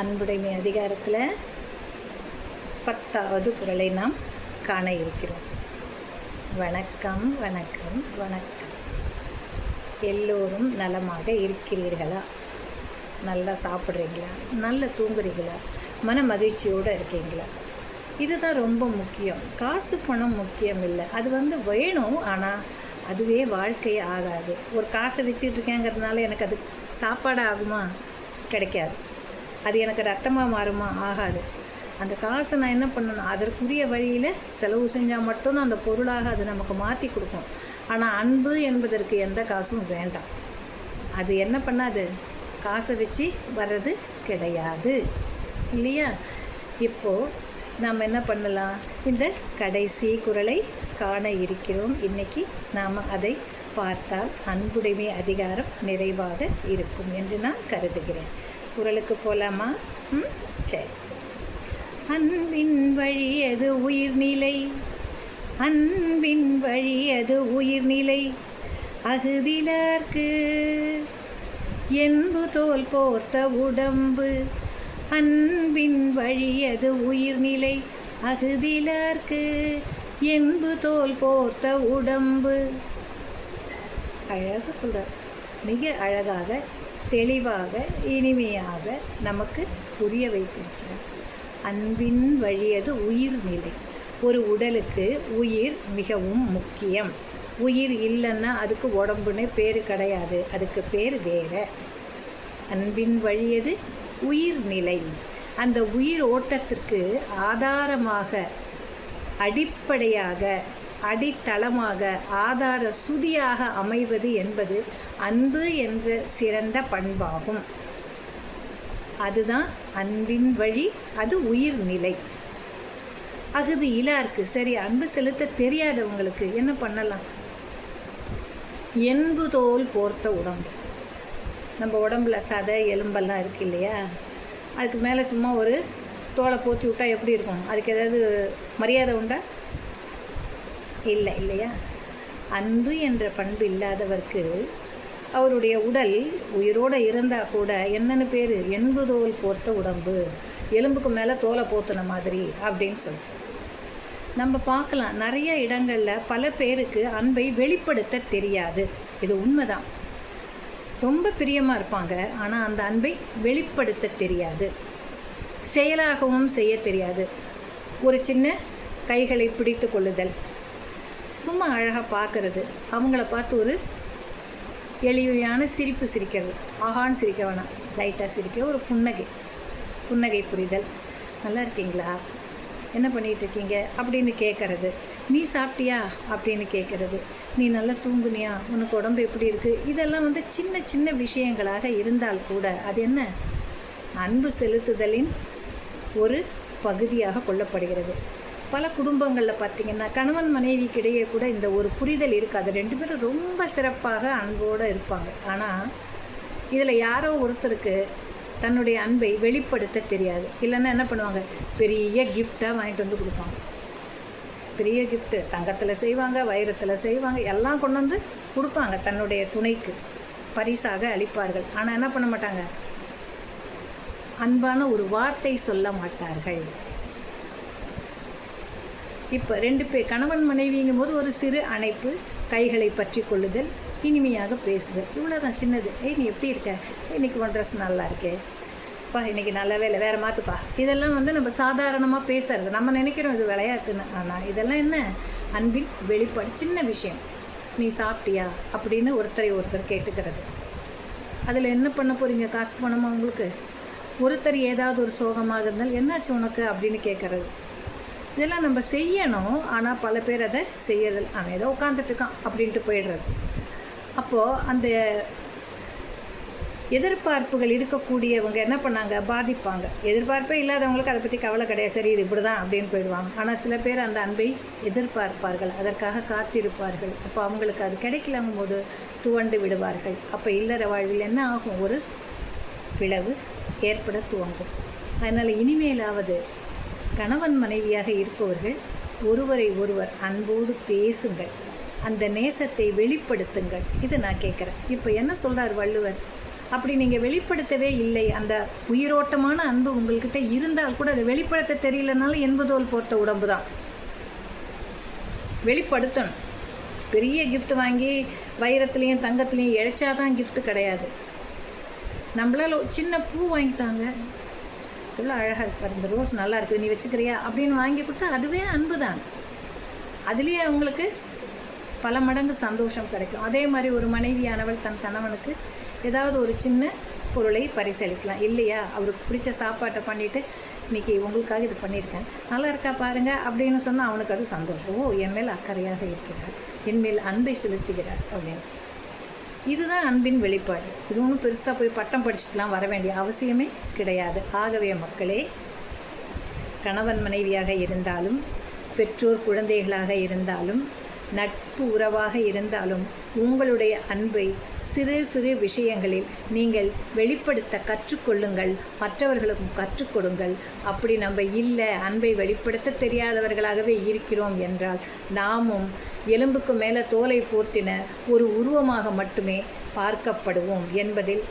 அன்புடைமை அதிகாரத்தில் 10வது குறளை நாம் காண இருக்கிறோம். வணக்கம் வணக்கம் வணக்கம். எல்லோரும் நலமாக இருக்கிறீர்களா? நல்லா சாப்பிட்றீங்களா? நல்லா தூங்குறீங்களா? மன மகிழ்ச்சியோடு இருக்கீங்களா? இதுதான் ரொம்ப முக்கியம். காசு பணம் முக்கியம் இல்லை, அது வேணும். ஆனால் அதுவே வாழ்க்கையே ஆகாது. ஒரு காசை வச்சுட்டு இருக்கேங்கிறதுனால எனக்கு அது சாப்பாடு ஆகுமா? கிடைக்காது. அது எனக்கு ரத்தமாக மாறுமா? ஆகாது. அந்த காசை நான் என்ன பண்ணணும்? அதற்குரிய வழியில் செலவு செஞ்சால் மட்டும்தான் அந்த பொருளாக அது நமக்கு மாற்றி கொடுக்கும். ஆனால் அன்பு என்பதற்கு எந்த காசும் வேண்டாம். அது என்ன பண்ணாது? காசை வச்சு வர்றது கிடையாது இல்லையா? இப்போது நாம் என்ன பண்ணலாம்? இந்த கடைசி குறளை காண இருக்கிறோம். இன்றைக்கி நாம் அதை பார்த்தால் அன்புடைமை அதிகாரம் நிறைவாக இருக்கும் என்று நான் கருதுகிறேன். குறளுக்கு போகலாமா? சரி. அன்பின் வழியது உயிர்நிலை, அன்பின் வழியது உயிர்நிலை, அகுதிலார்க்கு என்பு தோல் போர்த்த உடம்பு. அன்பின் வழியது உயிர்நிலை, அகுதிலார்க்கு என்பு தோல் போர்த்த உடம்பு. அழகாக சொல்கிறார். மிக அழகாக, தெளிவாக, இனிமையாக நமக்கு புரிய வைத்திருக்கிறார். அன்பின் வழியது உயிர்நிலை. ஒரு உடலுக்கு உயிர் மிகவும் முக்கியம். உயிர் இல்லைன்னா அதுக்கு உடம்புன்னு பேர் கிடையாது, அதுக்கு பேர் வேறு. அன்பின் வழியது உயிர்நிலை. அந்த உயிர் ஓட்டத்திற்கு ஆதாரமாக, அடிப்படையாக, அடித்தளமாக, ஆதார சுதியாக அமைவது என்பது அன்பு என்ற சிறந்த பண்பாகும். அதுதான் அன்பின் வழி, அது உயிர்நிலை. அகுதி இலாருக்கு, சரி, அன்பு செலுத்த தெரியாதவங்களுக்கு என்ன பண்ணலாம்? என்பு தோல் போர்த்த உடம்பு. நம்ம உடம்புல சதை எலும்பெல்லாம் இருக்குது இல்லையா? அதுக்கு மேலே சும்மா ஒரு தோலை போற்றி விட்டால் எப்படி இருக்கும்? அதுக்கு ஏதாவது மரியாதை உண்டா? இல்லை இல்லையா? அன்பு என்ற பண்பு இல்லாதவருக்கு அவருடைய உடல் உயிரோடு இருந்தால் கூட என்னென்னு பேர்? என்பு தோல் போர்த்த உடம்பு, எலும்புக்கு மேலே தோலை போத்துன மாதிரி அப்படின்னு சொல்லி நம்ம பார்க்கலாம். நிறைய இடங்களில் பல பேருக்கு அன்பை வெளிப்படுத்த தெரியாது. இது உண்மைதான். ரொம்ப பிரியமாக இருப்பாங்க, ஆனால் அந்த அன்பை வெளிப்படுத்த தெரியாது, செயலாகவும் செய்ய தெரியாது. ஒரு சின்ன கைகளை பிடித்து கொள்ளுதல், சும்மா அழகாக பார்க்கறது, அவங்கள பார்த்து ஒரு எளிமையான சிரிப்பு சிரிக்கிறது, ஆகான்னு சிரிக்க வேணாம், லைட்டாக சிரிக்க, ஒரு புன்னகை புரிதல், நல்லா இருக்கீங்களா, என்ன பண்ணிகிட்ருக்கீங்க அப்படின்னு கேட்குறது, நீ சாப்பிட்டியா அப்படின்னு கேட்குறது, நீ நல்லா தூங்குனியா, உனக்கு உடம்பு எப்படி இருக்குது, இதெல்லாம் சின்ன சின்ன விஷயங்களாக இருந்தால் கூட அது என்ன? அன்பு செலுத்துதலின் ஒரு பகுதியாக கொள்ளப்படுகிறது. பல குடும்பங்களில் பார்த்திங்கன்னா கணவன் மனைவிக்கிடையே கூட இந்த ஒரு புரிதல் இருக்காது. ரெண்டு பேரும் ரொம்ப சிறப்பாக அன்போடு இருப்பாங்க. ஆனால் இதில் யாரோ ஒருத்தருக்கு தன்னுடைய அன்பை வெளிப்படுத்த தெரியாது. இல்லைன்னா என்ன பண்ணுவாங்க? பெரிய கிஃப்டாக வாங்கிட்டு வந்து கொடுப்பாங்க. பெரிய கிஃப்ட்டு தங்கத்தில் செய்வாங்க, வைரத்தில் செய்வாங்க, எல்லாம் கொண்டு வந்து கொடுப்பாங்க. தன்னுடைய துணைக்கு பரிசாக அளிப்பார்கள். ஆனால் என்ன பண்ண மாட்டாங்க? அன்பான ஒரு வார்த்தை சொல்ல மாட்டார்கள். இப்போ ரெண்டு பேர் கணவன் மனைவிங்கும் போது ஒரு சிறு அணைப்பு, கைகளை பற்றி கொள்ளுதல், இனிமையாக பேசுதல், இவ்வளோதான், சின்னது. நீ எப்படி இருக்க? இன்றைக்கி உன் ட்ரெஸ் நல்லா இருக்கே, பா இன்றைக்கி நல்லாவே இல்லை, வேறு மாற்றுப்பா. இதெல்லாம் நம்ம சாதாரணமாக பேசுறது. நம்ம நினைக்கிறோம் இது விளையாட்டுன்னு. ஆனால் இதெல்லாம் என்ன? அன்பின் வெளிப்பாடு. சின்ன விஷயம். நீ சாப்பிட்டியா அப்படின்னு ஒருத்தர் கேட்டுக்கிறது. அதில் என்ன பண்ண போகிறீங்க? காசு பணமா உங்களுக்கு? ஒருத்தர் ஏதாவது ஒரு சோகமாக இருந்தால் என்னாச்சு உனக்கு அப்படின்னு கேட்குறது. இதெல்லாம் நம்ம செய்யணும். ஆனால் பல பேர் அதை செய்யறது. அவன் ஏதோ உட்காந்துட்டுருக்கான் அப்படின்ட்டு போயிடுறது. அப்போது அந்த எதிர்பார்ப்புகள் இருக்கக்கூடியவங்க என்ன பண்ணாங்க? பாதிப்பாங்க. எதிர்பார்ப்பே இல்லாதவங்களுக்கு அதை பற்றி கவலை கிடையாது, சரி இது இப்படி தான் அப்படின்னு போயிடுவாங்க. ஆனால் சில பேர் அந்த அன்பை எதிர்பார்ப்பார்கள், அதற்காக காத்திருப்பார்கள். அப்போ அவங்களுக்கு அது கிடைக்கலங்கும் போது துவண்டு விடுவார்கள். அப்போ இல்லற வாழ்வில் என்ன ஆகும்? ஒரு பிளவு ஏற்பட துவங்கும். அதனால் இனிமேலாவது கணவன் மனைவியாக இருப்பவர்கள் ஒருவரை ஒருவர் அன்போடு பேசுங்கள், அந்த நேசத்தை வெளிப்படுத்துங்கள். இது நான் கேட்குறேன். இப்போ என்ன சொல்கிறார் வள்ளுவர்? அப்படி நீங்கள் வெளிப்படுத்தவே இல்லை. அந்த உயிரோட்டமான அன்பு உங்கள்கிட்ட இருந்தால் கூட அதை வெளிப்படுத்த தெரியலனாலும் என்பதோல் போட்ட உடம்பு தான். வெளிப்படுத்தணும். பெரிய கிஃப்ட் வாங்கி வைரத்துலேயும் தங்கத்துலேயும் இழைச்சாதான் கிஃப்ட் கிடையாது. நம்மளால் சின்ன பூ வாங்கித்தாங்க, எவ்வளோ அழகாக இருப்பார், இந்த ரோஸ் நல்லா இருக்குது, நீ வச்சுக்கிறியா அப்படின்னு வாங்கி கொடுத்தா அதுவே அன்பு தான். அதுலேயே அவங்களுக்கு பல மடங்கு சந்தோஷம் கிடைக்கும். அதே மாதிரி ஒரு மனைவியானவள் தன் கணவனுக்கு ஏதாவது ஒரு சின்ன பொருளை பரிசளிக்கலாம் இல்லையா? அவருக்கு பிடிச்ச சாப்பாட்டை பண்ணிவிட்டு இன்றைக்கி உங்களுக்காக இது பண்ணியிருக்கேன், நல்லா இருக்கா பாருங்கள் அப்படின்னு சொன்னால் அவனுக்கு அது சந்தோஷம். ஓ, என் மேல் அக்கறையாக இருக்கிறார், என் மேல் அன்பை செலுத்துகிறார் அப்படின்னு. இதுதான் அன்பின் வெளிப்பாடு. இது ஒன்றும் பெருசாக போய் பட்டம் படிச்சுட்டுலாம் வர வேண்டிய அவசியமே கிடையாது. ஆகவே மக்களே, கணவன் மனைவியாக இருந்தாலும், பெற்றோர் குழந்தைகளாக இருந்தாலும், நட்பு உறவாக இருந்தாலும் உங்களுடைய அன்பை சிறு சிறு விஷயங்களில் நீங்கள் வெளிப்படுத்த கற்றுக்கொள்ளுங்கள், மற்றவர்களுக்கும் கற்றுக் கொடுங்கள். அப்படி நம்ம இல்லை, அன்பை வெளிப்படுத்த தெரியாதவர்களாகவே இருக்கிறோம் என்றால் நாமும் எலும்புக்கு மேலே தோலை போர்த்தின ஒரு உருவமாக மட்டுமே பார்க்கப்படுவோம் என்பதில்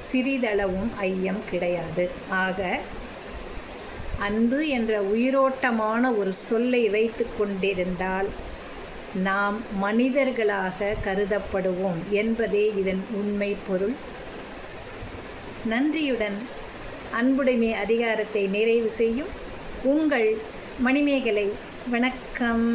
சிறிதளவும் ஐயம் கிடையாது. ஆக அன்பு என்ற உயிரோட்டமான ஒரு சொல்லை வைத்து கொண்டிருந்தால் நாம் மனிதர்களாக கருதப்படுவோம் என்பதே இதன் உண்மை பொருள். நன்றியுடன் அன்புடைமை அதிகாரத்தை நிறைவு செய்யும் உங்கள் மணிமேகலை. வணக்கம்.